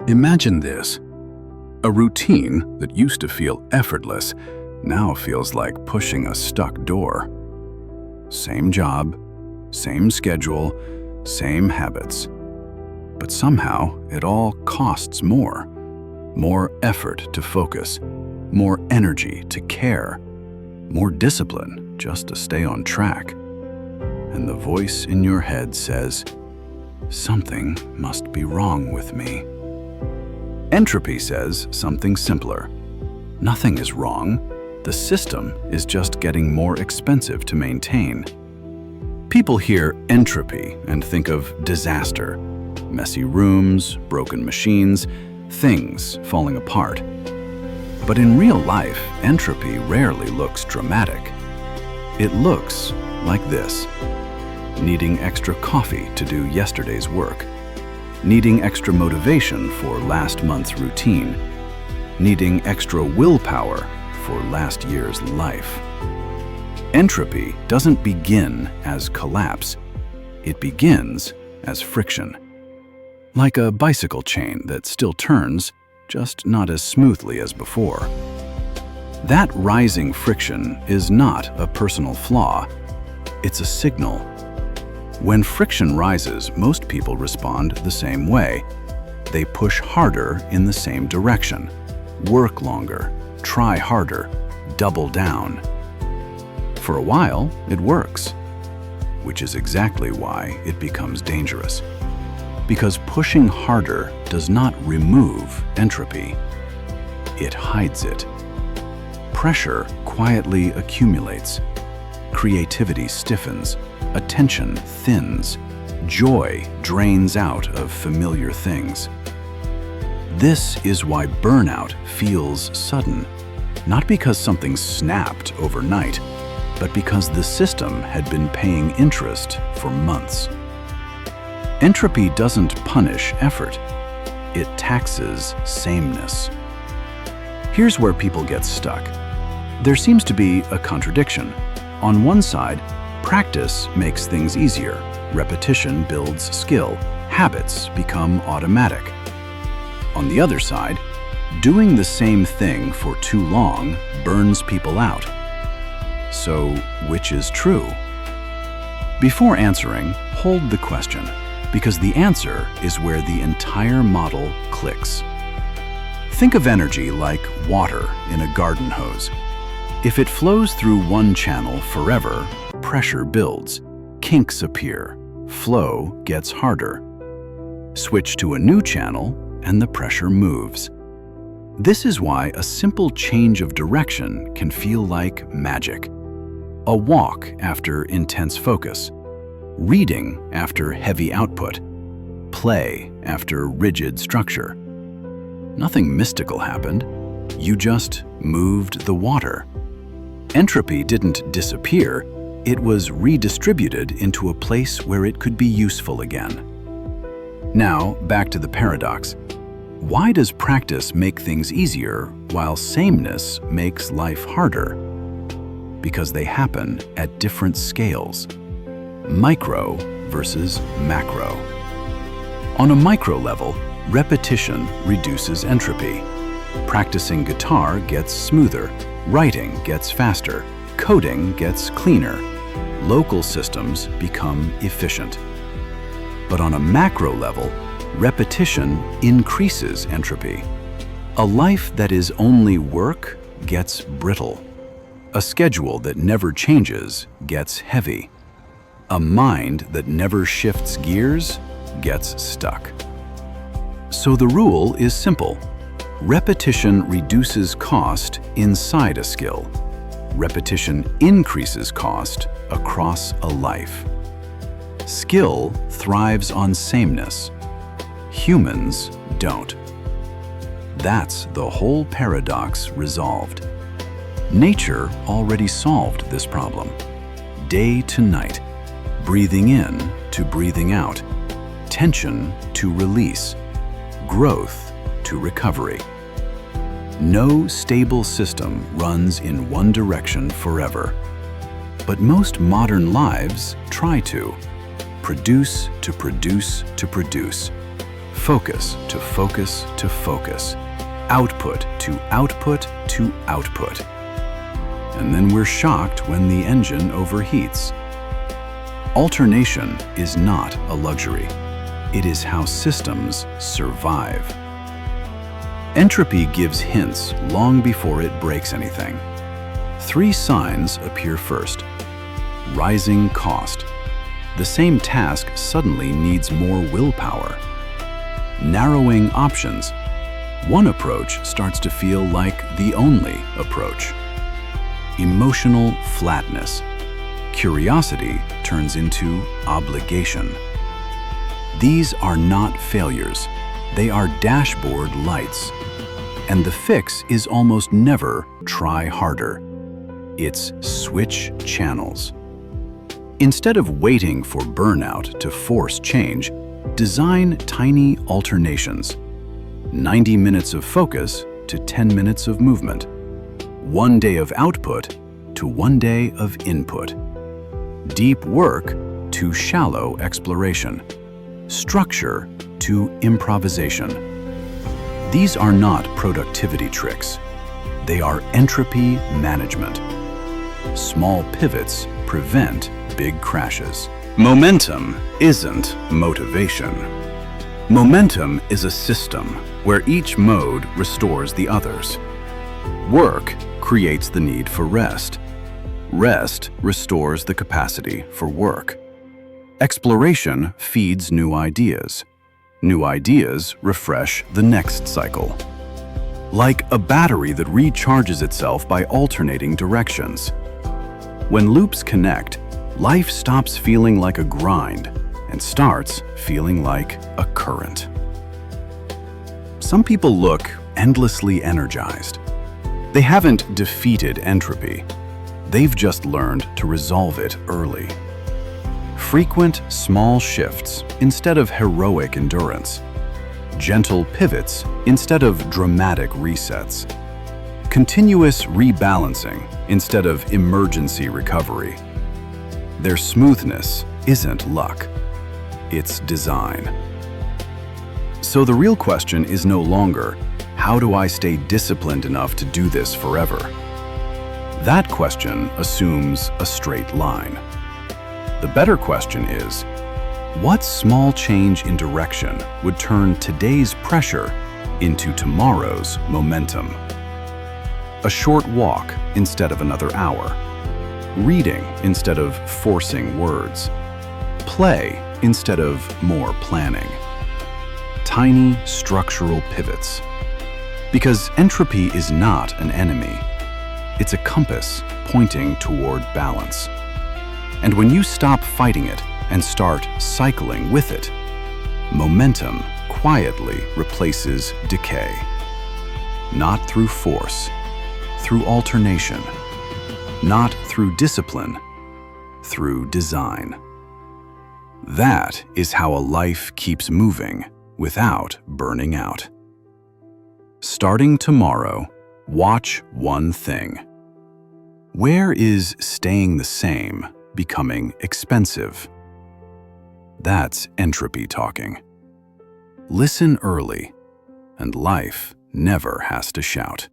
Imagine this. A routine that used to feel effortless now feels like pushing a stuck door. Same job, same schedule, same habits. But somehow it all costs more. More effort to focus, more energy to care, more discipline just to stay on track. And the voice in your head says, "Something must be wrong with me." Entropy says something simpler. Nothing is wrong. The system is just getting more expensive to maintain. People hear entropy and think of disaster. Messy rooms, broken machines, things falling apart. But in real life, entropy rarely looks dramatic. It looks like this. Needing extra coffee to do yesterday's work. Needing extra motivation for last month's routine. Needing extra willpower for last year's life. Entropy doesn't begin as collapse. It begins as friction. Like a bicycle chain that still turns, just not as smoothly as before. That rising friction is not a personal flaw. It's a signal. When friction rises, most people respond the same way. They push harder in the same direction, work longer, try harder, double down. For a while, it works, which is exactly why it becomes dangerous. Because pushing harder does not remove entropy. It hides it. Pressure quietly accumulates. Creativity stiffens. Attention thins. Joy drains out of familiar things. This is why burnout feels sudden, not because something snapped overnight, but because the system had been paying interest for months. Entropy doesn't punish effort. It taxes sameness. Here's where people get stuck. There seems to be a contradiction. On one side, practice makes things easier. Repetition builds skill. Habits become automatic. On the other side, doing the same thing for too long burns people out. So, which is true? Before answering, hold the question, because the answer is where the entire model clicks. Think of energy like water in a garden hose. If it flows through one channel forever, pressure builds, kinks appear, flow gets harder. Switch to a new channel, and the pressure moves. This is why a simple change of direction can feel like magic. A walk after intense focus, reading after heavy output, play after rigid structure. Nothing mystical happened. You just moved the water. Entropy didn't disappear. It was redistributed into a place where it could be useful again. Now, back to the paradox. Why does practice make things easier while sameness makes life harder? Because they happen at different scales. Micro versus macro. On a micro level, repetition reduces entropy. Practicing guitar gets smoother, writing gets faster, coding gets cleaner. Local systems become efficient. But on a macro level, repetition increases entropy. A life that is only work gets brittle. A schedule that never changes gets heavy. A mind that never shifts gears gets stuck. So the rule is simple. Repetition reduces cost inside a skill. Repetition increases cost across a life. Skill thrives on sameness. Humans don't. That's the whole paradox resolved. Nature already solved this problem. Day to night, breathing in to breathing out, tension to release, growth to recovery. No stable system runs in one direction forever. But most modern lives try to. Produce to produce to produce. Focus to focus to focus. Output to output to output. And then we're shocked when the engine overheats. Alternation is not a luxury. It is how systems survive. Entropy gives hints long before it breaks anything. 3 signs appear first. Rising cost. The same task suddenly needs more willpower. Narrowing options. One approach starts to feel like the only approach. Emotional flatness. Curiosity turns into obligation. These are not failures. They are dashboard lights. And the fix is almost never try harder. It's switch channels. Instead of waiting for burnout to force change, design tiny alternations. 90 minutes of focus to 10 minutes of movement. 1 day of output to 1 day of input. Deep work to shallow exploration. Structure to improvisation. These are not productivity tricks. They are entropy management. Small pivots prevent big crashes. Momentum isn't motivation. Momentum is a system where each mode restores the others. Work creates the need for rest. Rest restores the capacity for work. Exploration feeds new ideas. New ideas refresh the next cycle. Like a battery that recharges itself by alternating directions. When loops connect, life stops feeling like a grind and starts feeling like a current. Some people look endlessly energized. They haven't defeated entropy. They've just learned to resolve it early. Frequent small shifts instead of heroic endurance. Gentle pivots instead of dramatic resets. Continuous rebalancing instead of emergency recovery. Their smoothness isn't luck. It's design. So the real question is no longer, how do I stay disciplined enough to do this forever? That question assumes a straight line. The better question is, what small change in direction would turn today's pressure into tomorrow's momentum? A short walk instead of another hour. Reading instead of forcing words. Play instead of more planning. Tiny structural pivots. Because entropy is not an enemy. It's a compass pointing toward balance. And when you stop fighting it and start cycling with it, momentum quietly replaces decay. Not through force, through alternation. Not through discipline, through design. That is how a life keeps moving without burning out. Starting tomorrow, watch one thing. Where is staying the same becoming expensive? That's entropy talking. Listen early, and life never has to shout.